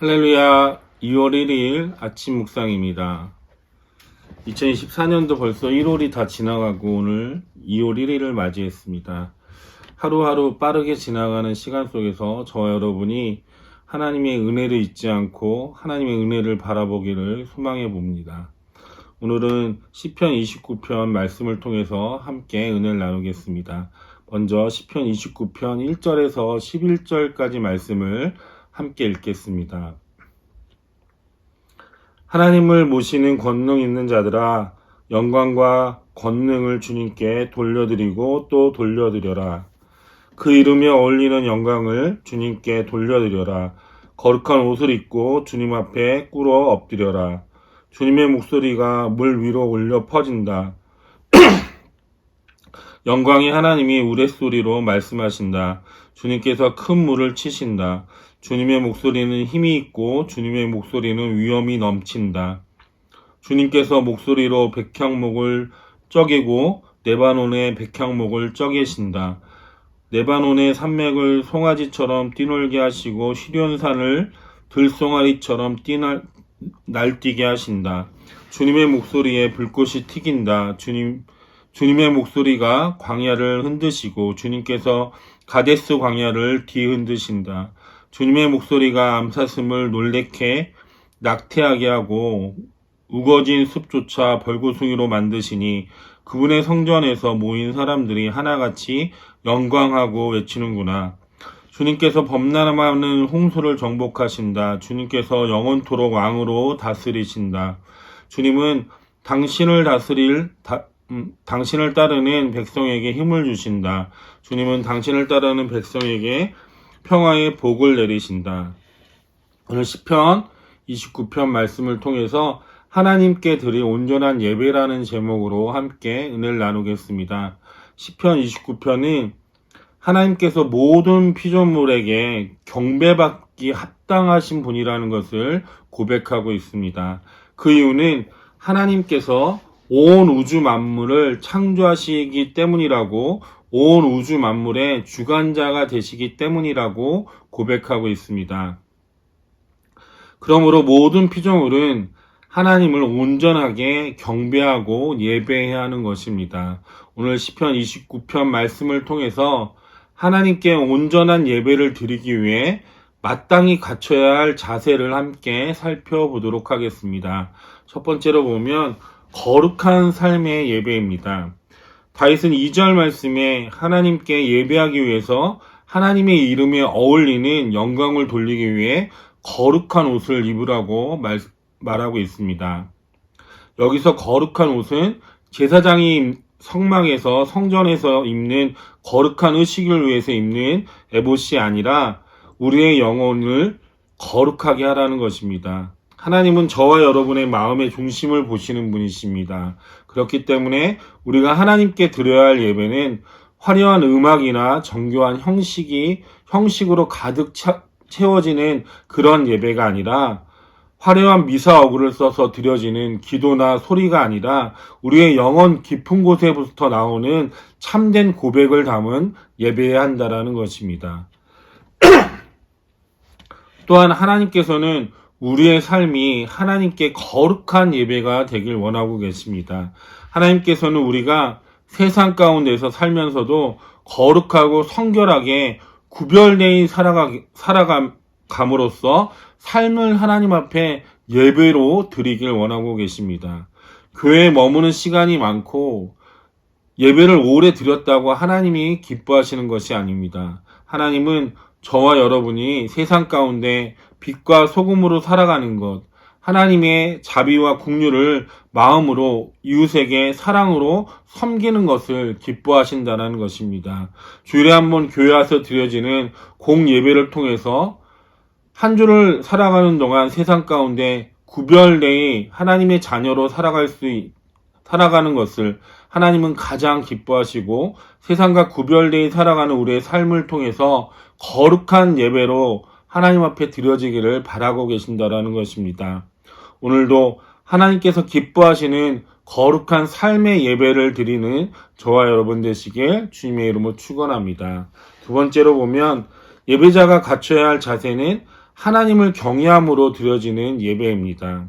할렐루야. 2월 1일 아침 묵상입니다. 2024년도 벌써 1월이 다 지나가고 오늘 2월 1일을 맞이했습니다. 하루하루 빠르게 지나가는 시간 속에서 저와 여러분이 하나님의 은혜를 잊지 않고 하나님의 은혜를 바라보기를 소망해 봅니다. 오늘은 시편 29편 말씀을 통해서 함께 은혜를 나누겠습니다. 먼저 시편 29편 1절에서 11절까지 말씀을 함께 읽겠습니다. 하나님을 모시는 권능 있는 자들아, 영광과 권능을 주님께 돌려드리고 또 돌려드려라. 그 이름에 어울리는 영광을 주님께 돌려드려라. 거룩한 옷을 입고 주님 앞에 꿇어 엎드려라. 주님의 목소리가 물 위로 울려 퍼진다. 영광이 하나님이 우레소리로 말씀하신다. 주님께서 큰 물을 치신다. 주님의 목소리는 힘이 있고 주님의 목소리는 위엄이 넘친다. 주님께서 목소리로 백향목을 쪼개고 네바논의 백향목을 쪼개신다. 네바논의 산맥을 송아지처럼 뛰놀게 하시고 시련산을 들송아리처럼 날뛰게 하신다. 주님의 목소리에 불꽃이 튀긴다. 주님의 목소리가 광야를 흔드시고 주님께서 가데스 광야를 뒤흔드신다. 주님의 목소리가 암사슴을 놀래게 낙태하게 하고 우거진 숲조차 벌겋숭이로 만드시니 그분의 성전에서 모인 사람들이 하나같이 영광하고 외치는구나. 주님께서 범람하는 홍수를 정복하신다. 주님께서 영원토록 왕으로 다스리신다. 주님은 당신을 따르는 백성에게 힘을 주신다. 주님은 당신을 따르는 백성에게 평화의 복을 내리신다. 오늘 시편 29편 말씀을 통해서 하나님께 드릴 온전한 예배라는 제목으로 함께 은혜를 나누겠습니다. 시편 29편은 하나님께서 모든 피조물에게 경배받기 합당하신 분이라는 것을 고백하고 있습니다. 그 이유는 하나님께서 온 우주 만물을 창조하시기 때문이라고, 온 우주 만물의 주관자가 되시기 때문이라고 고백하고 있습니다. 그러므로 모든 피조물은 하나님을 온전하게 경배하고 예배해야 하는 것입니다. 오늘 시편 29편 말씀을 통해서 하나님께 온전한 예배를 드리기 위해 마땅히 갖춰야 할 자세를 함께 살펴보도록 하겠습니다. 첫 번째로 보면 거룩한 삶의 예배입니다. 다윗은 2절 말씀에 하나님께 예배하기 위해서 하나님의 이름에 어울리는 영광을 돌리기 위해 거룩한 옷을 입으라고 말하고 있습니다. 여기서 거룩한 옷은 제사장이 성막에서 성전에서 입는 거룩한 의식을 위해서 입는 에봇이 아니라 우리의 영혼을 거룩하게 하라는 것입니다. 하나님은 저와 여러분의 마음의 중심을 보시는 분이십니다. 그렇기 때문에 우리가 하나님께 드려야 할 예배는 화려한 음악이나 정교한 형식으로 가득 채워지는 그런 예배가 아니라 화려한 미사 어구를 써서 드려지는 기도나 소리가 아니라 우리의 영혼 깊은 곳에부터 나오는 참된 고백을 담은 예배해야 한다라는 것입니다. 또한 하나님께서는 우리의 삶이 하나님께 거룩한 예배가 되길 원하고 계십니다. 하나님께서는 우리가 세상 가운데서 살면서도 거룩하고 성결하게 구별되어 살아감으로써 삶을 하나님 앞에 예배로 드리길 원하고 계십니다. 교회에 머무는 시간이 많고 예배를 오래 드렸다고 하나님이 기뻐하시는 것이 아닙니다. 하나님은 저와 여러분이 세상 가운데 빛과 소금으로 살아가는 것, 하나님의 자비와 긍휼을 마음으로 이웃에게 사랑으로 섬기는 것을 기뻐하신다는 것입니다. 주일에 한 번 교회 와서 드려지는 공예배를 통해서 한 주를 살아가는 동안 세상 가운데 구별되이 하나님의 자녀로 살아가는 것을 하나님은 가장 기뻐하시고 세상과 구별되이 살아가는 우리의 삶을 통해서 거룩한 예배로 하나님 앞에 드려지기를 바라고 계신다라는 것입니다. 오늘도 하나님께서 기뻐하시는 거룩한 삶의 예배를 드리는 저와 여러분 되시길 주님의 이름으로 축원합니다. 두 번째로 보면 예배자가 갖춰야 할 자세는 하나님을 경외함으로 드려지는 예배입니다.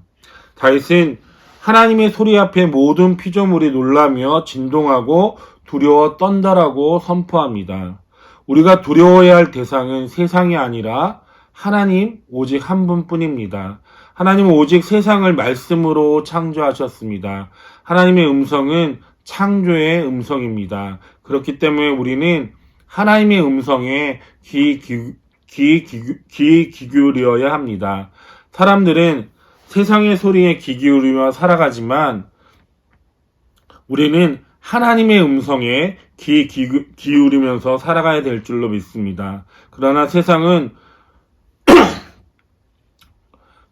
다윗은 하나님의 소리 앞에 모든 피조물이 놀라며 진동하고 두려워 떤다라고 선포합니다. 우리가 두려워해야 할 대상은 세상이 아니라 하나님 오직 한 분뿐입니다. 하나님은 오직 세상을 말씀으로 창조하셨습니다. 하나님의 음성은 창조의 음성입니다. 그렇기 때문에 우리는 하나님의 음성에 귀 기울여야 합니다. 사람들은 세상의 소리에 귀 기울이며 살아가지만 우리는 하나님의 음성에 귀 기울이면서 살아가야 될 줄로 믿습니다. 그러나 세상은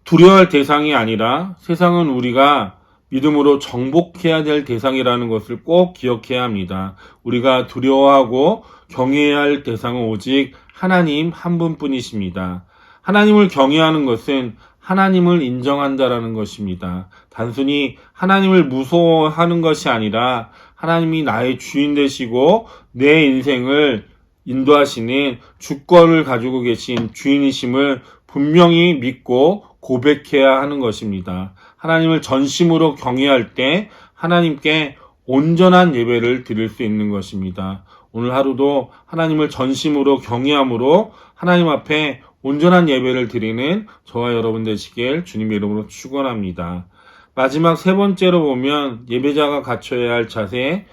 두려워할 대상이 아니라 세상은 우리가 믿음으로 정복해야 될 대상이라는 것을 꼭 기억해야 합니다. 우리가 두려워하고 경외해야 할 대상은 오직 하나님 한 분뿐이십니다. 하나님을 경외하는 것은 하나님을 인정한다라는 것입니다. 단순히 하나님을 무서워하는 것이 아니라 하나님이 나의 주인 되시고 내 인생을 인도하시는 주권을 가지고 계신 주인이심을 분명히 믿고 고백해야 하는 것입니다. 하나님을 전심으로 경외할 때 하나님께 온전한 예배를 드릴 수 있는 것입니다. 오늘 하루도 하나님을 전심으로 경외함으로 하나님 앞에 온전한 예배를 드리는 저와 여러분 되시길 주님의 이름으로 축원합니다. 마지막 세 번째로 보면 예배자가 갖춰야 할 자세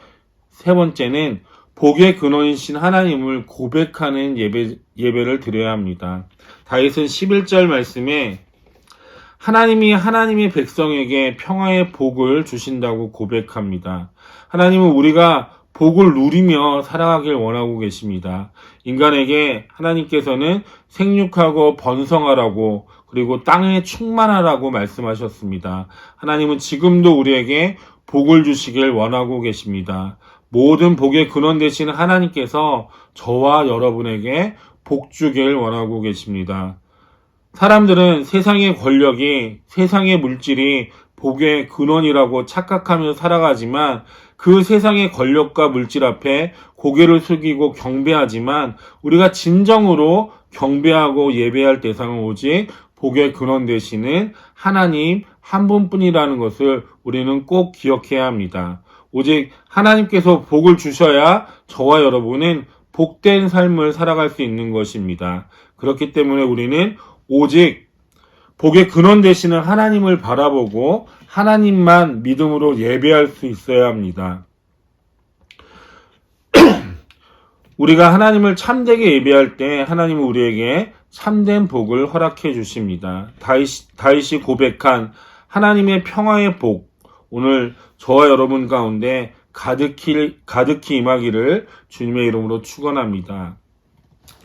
세 번째는 복의 근원이신 하나님을 고백하는 예배를 드려야 합니다. 다윗은 11절 말씀에 하나님이 하나님의 백성에게 평화의 복을 주신다고 고백합니다. 하나님은 우리가 복을 누리며 살아가길 원하고 계십니다. 인간에게 하나님께서는 생육하고 번성하라고 그리고 땅에 충만하라고 말씀하셨습니다. 하나님은 지금도 우리에게 복을 주시길 원하고 계십니다. 모든 복의 근원 되시는 하나님께서 저와 여러분에게 복 주길 원하고 계십니다. 사람들은 세상의 권력이, 세상의 물질이 복의 근원이라고 착각하며 살아가지만 그 세상의 권력과 물질 앞에 고개를 숙이고 경배하지만 우리가 진정으로 경배하고 예배할 대상은 오직 복의 근원 되시는 하나님 한 분뿐이라는 것을 우리는 꼭 기억해야 합니다. 오직 하나님께서 복을 주셔야 저와 여러분은 복된 삶을 살아갈 수 있는 것입니다. 그렇기 때문에 우리는 오직 복의 근원 되시는 하나님을 바라보고 하나님만 믿음으로 예배할 수 있어야 합니다. 우리가 하나님을 참되게 예배할 때 하나님은 우리에게 참된 복을 허락해 주십니다. 다윗이 고백한 하나님의 평화의 복, 오늘 저와 여러분 가운데 가득히 임하기를 주님의 이름으로 축원합니다.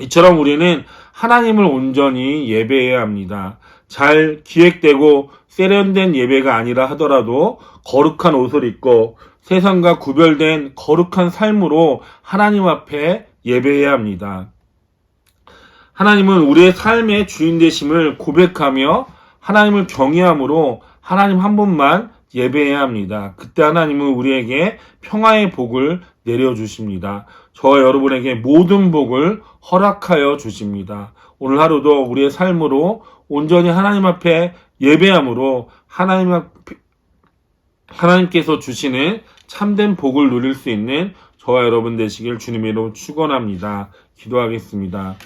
이처럼 우리는 하나님을 온전히 예배해야 합니다. 잘 기획되고 세련된 예배가 아니라 하더라도 거룩한 옷을 입고 세상과 구별된 거룩한 삶으로 하나님 앞에 예배해야 합니다. 하나님은 우리의 삶의 주인 되심을 고백하며 하나님을 경외함으로 하나님 한 분만 예배해야 합니다. 그때 하나님은 우리에게 평화의 복을 내려주십니다. 저와 여러분에게 모든 복을 허락하여 주십니다. 오늘 하루도 우리의 삶으로 온전히 하나님 앞에 예배함으로 하나님께서 주시는 참된 복을 누릴 수 있는 저와 여러분 되시길 주님의 이름으로 축원합니다. 기도하겠습니다.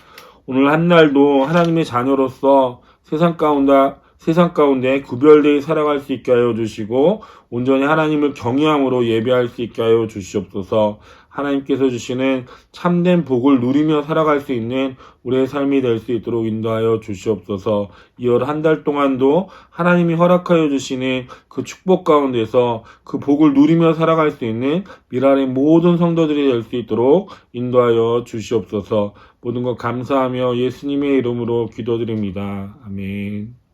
오늘 한 날도 하나님의 자녀로서 세상 가운데 구별되어 살아갈 수 있게 하여 주시고 온전히 하나님을 경외함으로 예배할 수 있게 하여 주시옵소서. 하나님께서 주시는 참된 복을 누리며 살아갈 수 있는 우리의 삶이 될 수 있도록 인도하여 주시옵소서. 이월 한 달 동안도 하나님이 허락하여 주시는 그 축복 가운데서 그 복을 누리며 살아갈 수 있는 미랄의 모든 성도들이 될 수 있도록 인도하여 주시옵소서. 모든 것 감사하며 예수님의 이름으로 기도드립니다. 아멘.